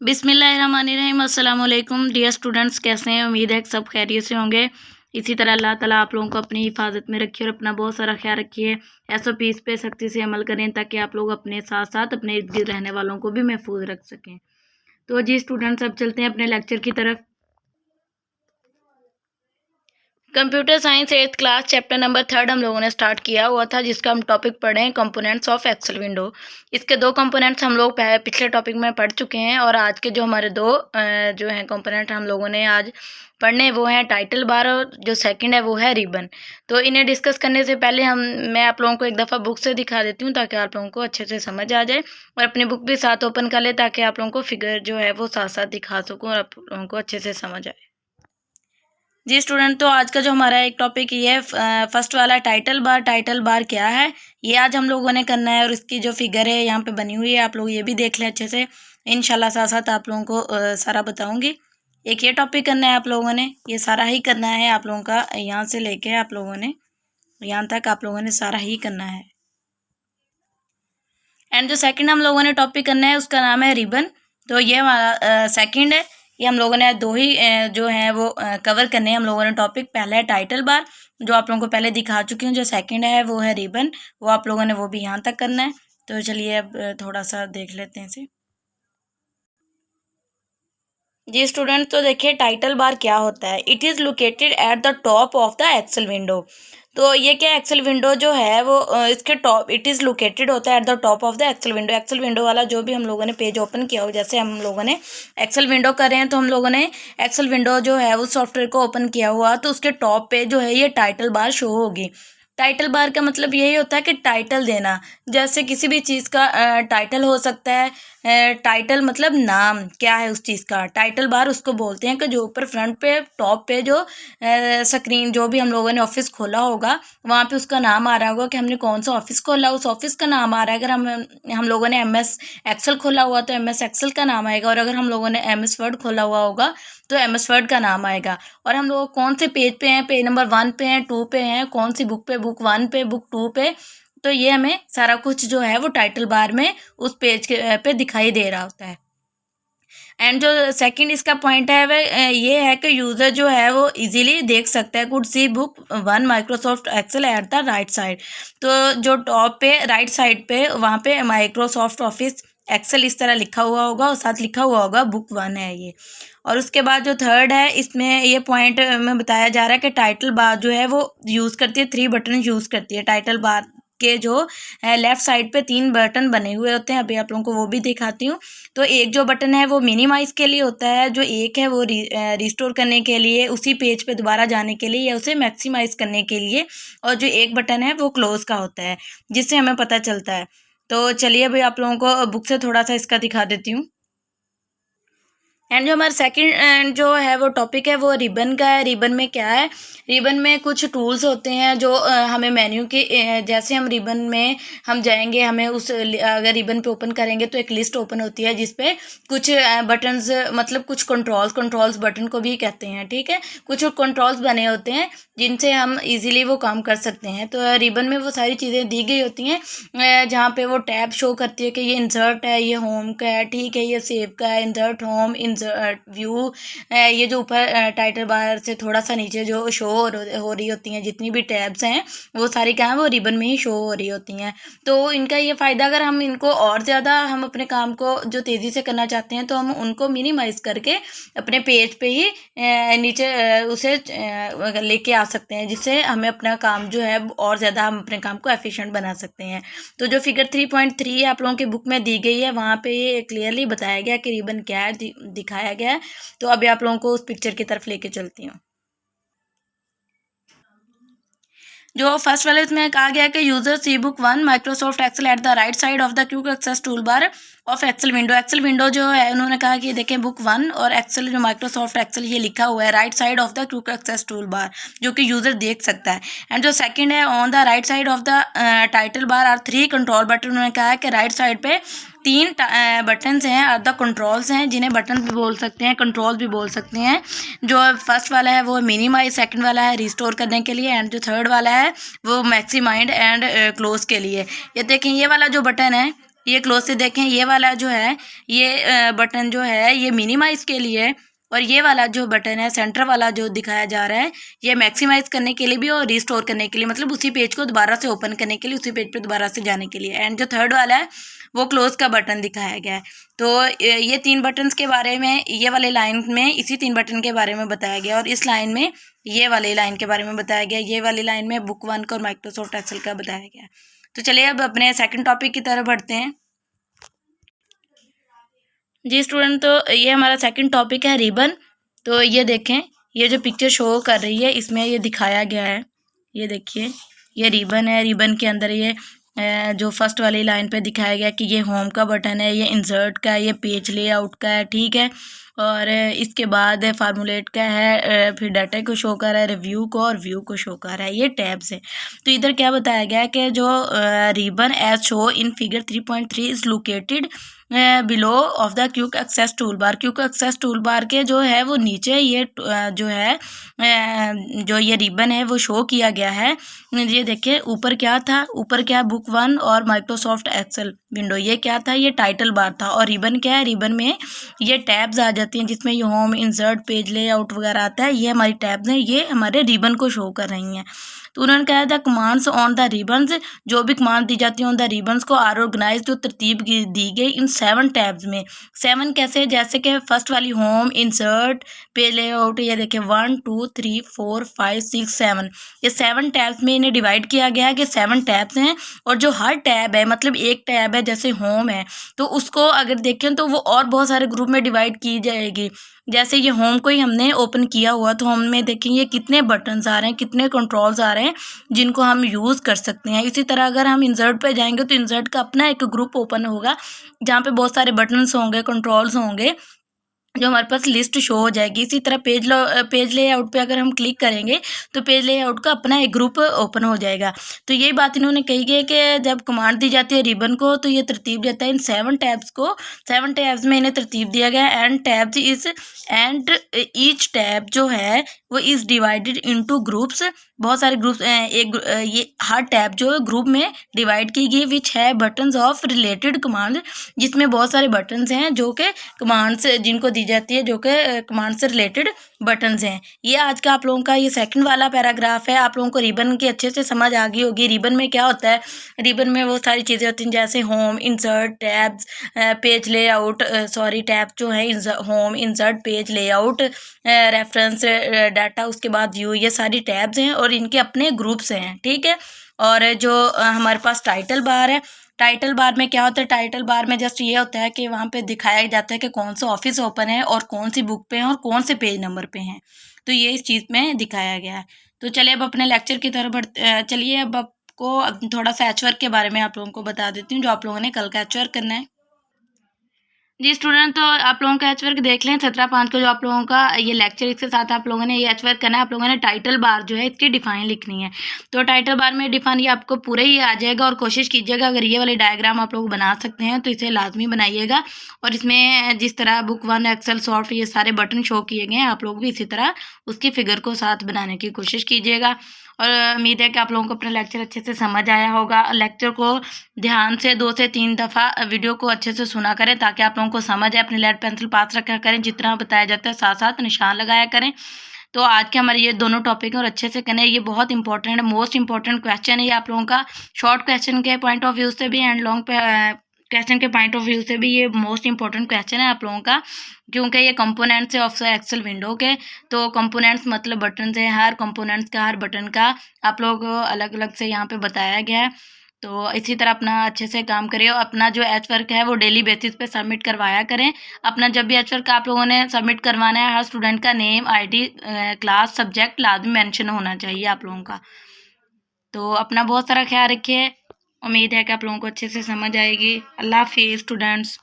बिस्मिल्लाहिर्रहमानिर्रहीम अस्सलाम वालेकुम डियर स्टूडेंट्स, कैसे हैं? उम्मीद है कि सब खैरियत से होंगे। इसी तरह अल्लाह ताला आप लोगों को अपनी हिफाजत में रखिए और अपना बहुत सारा ख्याल रखिए। SOPs पे सख्ती से अमल करें ताकि आप लोग अपने साथ साथ अपने इर्द गिर्द रहने वालों को भी महफूज रख सकें। तो जी स्टूडेंट्स, अब चलते हैं अपने लेक्चर की तरफ। Computer science 8th class chapter number 3 हम लोगों ने स्टार्ट किया हुआ था, जिसका हम टॉपिक पढ़े हैं कंपोनेंट्स ऑफ एक्सेल विंडो। इसके दो कंपोनेंट्स हम लोग पिछले टॉपिक में पढ़ चुके हैं और आज के जो हमारे दो जो हैं कंपोनेंट हम लोगों ने आज पढ़ने वो हैं टाइटल बार और जो सेकंड है वो है रिबन। तो इन्हें डिस्कस करने से पहले मैं आप लोगों को एक दफ़ा बुक से दिखा देती हूँ ताकि आप लोगों को अच्छे से समझ आ जाए, और अपनी बुक भी साथ ओपन कर ले ताकि आप लोगों को फिगर जो है वो साथ साथ दिखा सकूँ और आप लोगों को अच्छे से समझ आए। जी स्टूडेंट, तो आज का जो हमारा एक टॉपिक ये है फर्स्ट वाला टाइटल बार। टाइटल बार क्या है ये आज हम लोगों ने करना है, और इसकी जो फिगर है यहाँ पे बनी हुई है आप लोग ये भी देख लें अच्छे से। इंशाल्लाह साथ साथ आप लोगों को सारा बताऊंगी। एक ये टॉपिक करना है आप लोगों ने, ये सारा ही करना है आप लोगों का, यहाँ से लेके आप लोगों ने यहाँ तक आप लोगों ने सारा ही करना है। एंड जो सेकंड हम लोगों ने टॉपिक करना है उसका नाम है रिबन। तो ये हमारा सेकंड है। ये हम लोगों ने दो ही जो है वो कवर करने हैं हम लोगों ने टॉपिक। पहला है टाइटल बार जो आप लोगों को पहले दिखा चुकी हूँ, जो सेकंड है वो है रिबन, वो आप लोगों ने वो भी यहाँ तक करना है। तो चलिए अब थोड़ा सा देख लेते हैं इसे। जी स्टूडेंट, तो देखिए टाइटल बार क्या होता है। It is located at the top of the Excel window. तो ये क्या एक्सेल विंडो जो है वो इसके टॉप, इट इज़ लोकेटेड होता है at the top of the Excel window. Excel window वाला जो भी हम लोगों ने पेज ओपन किया हो, जैसे हम लोगों ने एक्सेल विंडो कर रहे हैं तो हम लोगों ने एक्सेल विंडो जो है उस सॉफ्टवेयर को ओपन किया हुआ, तो उसके टॉप पे जो है ये टाइटल बार शो होगी। टाइटल बार का मतलब यही होता है कि टाइटल देना। जैसे किसी भी चीज़ का टाइटल हो सकता है। टाइटल मतलब नाम क्या है उस चीज़ का। टाइटल बार उसको बोलते हैं कि जो ऊपर फ्रंट पे टॉप पे जो स्क्रीन जो भी हम लोगों ने ऑफिस खोला होगा वहाँ पे उसका नाम आ रहा होगा कि हमने कौन सा ऑफिस खोला, उस ऑफिस का नाम आ रहा है। अगर हम लोगों ने MS एक्सेल खोला हुआ तो MS एक्सेल का नाम आएगा, और अगर हम लोगों ने MS वर्ड खोला हुआ होगा तो MS वर्ड का नाम आएगा। और हम लोग कौन से पेज पे हैं, पेज नंबर 1 पे हैं, 2 पे हैं, कौन सी बुक पे, बुक 1 पे, बुक 2 पे। तो ये हमें सारा कुछ जो है वो टाइटल बार में उस पेज के पे दिखाई दे रहा होता है। एंड जो सेकंड इसका पॉइंट है वह ये है कि यूज़र जो है वो इजीली देख सकता है। Could see book 1 Microsoft Excel at the right side. तो जो टॉप पे राइट साइड पे वहाँ पे माइक्रोसॉफ्ट ऑफिस एक्सेल इस तरह लिखा हुआ होगा और साथ लिखा हुआ होगा बुक 1 है ये। और उसके बाद जो थर्ड है इसमें ये पॉइंट में बताया जा रहा है कि टाइटल बार जो है वो यूज़ करती है, 3 बटन यूज़ करती है। टाइटल बार के जो लेफ़्ट साइड पे 3 बटन बने हुए होते हैं, अभी आप लोगों को वो भी दिखाती हूँ। तो एक जो बटन है वो मिनिमाइज़ के लिए होता है, जो एक है वो रिस्टोर करने के लिए, उसी पेज पे दोबारा जाने के लिए या उसे मैक्सिमाइज़ करने के लिए, और जो एक बटन है वो क्लोज़ का होता है जिससे हमें पता चलता है। तो चलिए अभी आप लोगों को बुक से थोड़ा सा इसका दिखा देती हूँ। एंड जो हमारा सेकंड जो है वो टॉपिक है वो रिबन का है। रिबन में क्या है, रिबन में कुछ टूल्स होते हैं जो हमें मेन्यू के जैसे हम रिबन में हम जाएंगे, हमें उस अगर रिबन पे ओपन करेंगे तो एक लिस्ट ओपन होती है जिसपे कुछ बटन्स मतलब कुछ कंट्रोल्स बटन को भी कहते हैं, ठीक है। कुछ कंट्रोल्स बने होते हैं जिनसे हम इजीली वो काम कर सकते हैं। तो रिबन में वो सारी चीज़ें दी गई होती हैं जहाँ पे वो टैब शो करती है कि ये इंसर्ट है, ये होम का है, ठीक है, ये सेव का है, इंसर्ट होम, व्यू। ये जो ऊपर टाइटल बार से थोड़ा सा नीचे जो शो हो रही होती हैं जितनी भी टैब्स हैं वो सारी क्या है वो रिबन में ही शो हो रही होती हैं। तो इनका ये फ़ायदा, अगर हम इनको और ज़्यादा हम अपने काम को जो तेज़ी से करना चाहते हैं तो हम उनको मिनिमाइज़ करके अपने पेज पे ही नीचे उसे लेके आ सकते हैं, जिससे हमें अपना काम जो है और ज़्यादा हम अपने काम को एफिशिएंट बना सकते हैं। तो जो फिगर 3.3 आप लोगों की बुक में दी गई है वहाँ पे ये क्लियरली बताया गया कि रिबन क्या है, दिखाया गया है। तो अभी आप लोगों को उस पिक्चर की तरफ लेके चलती हूँ। जो फर्स्ट वाले इसमें कहा गया है कि user see book 1 Microsoft Excel at the right side of the quick access tool bar of Excel window. Excel window जो है उन्होंने कहा कि देखें बुक 1 और एक्सेल जो माइक्रोसॉफ्ट एक्सेल ये लिखा हुआ है right side of the quick access tool bar, जो कि यूजर देख सकता है। एंड जो सेकंड है on the right side of the title bar are 3 control button. उन्होंने कहा है कि राइट साइड पे 3 बटन्स हैं और द कंट्रोल्स हैं, जिन्हें बटन भी बोल सकते हैं, कंट्रोल भी बोल सकते हैं। जो फर्स्ट वाला है वो मिनिमाइज, सेकंड वाला है रिस्टोर करने के लिए, एंड जो थर्ड वाला है वो मैक्सिमाइज एंड क्लोज के लिए। ये देखें ये वाला जो बटन है ये क्लोज से देखें, ये वाला जो है ये बटन जो है ये मिनिमाइज के लिए, और ये वाला जो बटन है सेंटर वाला जो दिखाया जा रहा है ये मैक्सिमाइज करने के लिए भी और रिस्टोर करने के लिए, मतलब उसी पेज को दोबारा से ओपन करने के लिए, उसी पेज पे दोबारा से जाने के लिए। एंड जो थर्ड वाला है वो क्लोज का बटन दिखाया गया है। तो ये 3 बटन्स के बारे में ये वाले लाइन में इसी 3 बटन के बारे में बताया गया, और इस लाइन में ये वाले लाइन के बारे में बताया गया, ये वाली लाइन में बुक 1 का और माइक्रोसॉफ्ट एक्सेल का बताया गया। तो चलिए अब अपने सेकंड टॉपिक की तरफ बढ़ते हैं। जी स्टूडेंट, तो ये हमारा सेकंड टॉपिक है रिबन। तो ये देखें, ये जो पिक्चर शो कर रही है इसमें ये दिखाया गया है, ये देखिए ये रिबन है। रिबन के अंदर ये जो फर्स्ट वाली लाइन पे दिखाया गया कि ये होम का बटन है, ये इंसर्ट का है, ये पेज लेआउट का है, ठीक है। और इसके बाद फार्मूलेट का है, फिर डाटा को शो कर रहा है, रिव्यू को और व्यू को शो कर रहा है, ये टैब्स है। तो इधर क्या बताया गया है कि जो ribbon as shown in figure 3.3 is located below of the quick access tool bar. Quick access tool bar के जो है वो नीचे ये जो है जो ये रिबन है वो शो किया गया है। ये देखिए ऊपर क्या था, ऊपर क्या बुक 1 और माइक्रोसॉफ्ट एक्सेल विंडो, ये क्या था, ये टाइटल बार था। और रिबन क्या है, रिबन में ये टैब्स आ जाती हैं जिसमें ये होम, इंसर्ट, पेज लेआउट वगैरह आता है, ये हमारी टैब्स हैं, ये हमारे रिबन को शो कर रही हैं। तो उन्होंने कहा था कमांड्स ऑन द रिबन्स, जो भी कमांड दी जाती है ऑन द रिबन्स को आर ऑर्गेनाइज, जो तरतीब दी गई इन 7 टैब्स में। 7 कैसे, जैसे कि फर्स्ट वाली होम, इंसर्ट, पेज लेआउट, ये देखिए 1 2 3 4 5 6 7, ये 7 टैब्स में इन्हें डिवाइड किया गया है कि 7 टैब्स हैं। और जो हर टैब है, मतलब एक टैब है जैसे होम है, तो उसको अगर देखें तो वो और बहुत सारे ग्रुप में डिवाइड की जाएगी। जैसे ये होम को ही हमने ओपन किया हुआ, तो होम में देखेंगे कितने बटन्स आ रहे हैं, कितने कंट्रोल्स आ रहे हैं जिनको हम यूज़ कर सकते हैं। इसी तरह अगर हम इंसर्ट पे जाएंगे तो इंसर्ट का अपना एक ग्रुप ओपन होगा जहाँ पे बहुत सारे बटन्स होंगे, कंट्रोल्स होंगे, जो हमारे पास लिस्ट शो हो जाएगी। इसी तरह पेज लेआउट पे अगर हम क्लिक करेंगे तो पेज लेआउट का अपना एक ग्रुप ओपन हो जाएगा। तो यही बात इन्होंने कही है कि जब कमांड दी जाती है रिबन को तो ये तरतीब देता है इन 7 टैब्स को, 7 टैब्स में इन्हें तरतीब दिया गया है। एंड ईच टैब जो है वो इज़ डिवाइडेड इनटू ग्रुप्स, बहुत सारे ग्रुप्स, ये हर टैब जो ग्रुप में डिवाइड की गई, विच है बटन्स ऑफ रिलेटेड कमांड, जिसमें बहुत सारे बटन्स हैं जो कि कमांड्स जिनको दी जाती है, जो कि कमांड से रिलेटेड बटन्स हैं। ये आज का आप लोगों का ये सेकंड वाला पैराग्राफ है। आप लोगों को रिबन की अच्छे से समझ आ गई होगी। रिबन में क्या होता है, रिबन में वो सारी चीज़ें होती हैं जैसे home, insert, tabs, page layout, tab जो है home, insert, page layout, reference, data, उसके बाद व्यू, ये सारी टैब्स हैं और इनके अपने ग्रुप्स हैं, ठीक है। और जो हमारे पास टाइटल बार है, टाइटल बार में क्या होता है, टाइटल बार में जस्ट ये होता है कि वहाँ पे दिखाया जाता है कि कौन सा ऑफिस ओपन है और कौन सी बुक पे हैं और कौन से पेज नंबर पे हैं। तो ये इस चीज़ में दिखाया गया है। तो चलिए अब अपने लेक्चर की तरफ चलिए अब आपको थोड़ा सा एच वर्क के बारे में आप लोगों को बता देती हूँ, जो आप लोगों ने कल का एच वर्क करना है। जी स्टूडेंट, तो आप लोगों का एच वर्क देख लें 17/5 को, जो आप लोगों का ये लेक्चर, इसके साथ आप लोगों ने ये एच वर्क करना है। आप लोगों ने टाइटल बार जो है इसकी डिफाइन लिखनी है। तो टाइटल बार में डिफाइन ये आपको पूरा ही आ जाएगा, और कोशिश कीजिएगा अगर ये वाले डायग्राम आप लोग बना सकते हैं तो इसे लाजमी बनाइएगा। और इसमें जिस तरह बुक 1, एक्सेल, सॉफ्ट, ये सारे बटन शो किए गए हैं, आप लोग भी इसी तरह उसकी फिगर को साथ बनाने की कोशिश कीजिएगा। और उम्मीद है कि आप लोगों को अपना लेक्चर अच्छे से समझ आया होगा। लेक्चर को ध्यान से 2 से 3 दफ़ा वीडियो को अच्छे से सुना करें ताकि आप लोगों को समझ आए। अपनी लेड पेंसिल पास रखा करें, जितना बताया जाता है साथ साथ निशान लगाया करें। तो आज के हमारे ये दोनों टॉपिक हैं और अच्छे से करें। ये बहुत इंपॉर्टेंट है, मोस्ट इंपॉर्टेंट क्वेश्चन है ये आप लोगों का, शॉर्ट क्वेश्चन के पॉइंट ऑफ व्यू से भी एंड लॉन्ग क्वेश्चन के पॉइंट ऑफ व्यू से भी ये मोस्ट इंपॉर्टेंट क्वेश्चन है आप लोगों का, क्योंकि ये कंपोनेंट्स है ऑफ एक्सेल विंडो के। तो कंपोनेंट्स मतलब बटन है, हर कंपोनेंट्स का, हर बटन का आप लोग अलग अलग से यहाँ पे बताया गया है। तो इसी तरह अपना अच्छे से काम करिए और अपना जो एच वर्क है वो डेली बेसिस पे सबमिट करवाया करें। अपना जब भी एच वर्क आप लोगों ने सबमिट करवाना है, हर स्टूडेंट का नेम, ID, क्लास, सब्जेक्ट लाजमी मेंशन होना चाहिए आप लोगों का। तो अपना बहुत सारा ख्याल रखिए। उम्मीद है कि आप लोगों को अच्छे से समझ आएगी। अल्लाह हाफिज़ स्टूडेंट्स।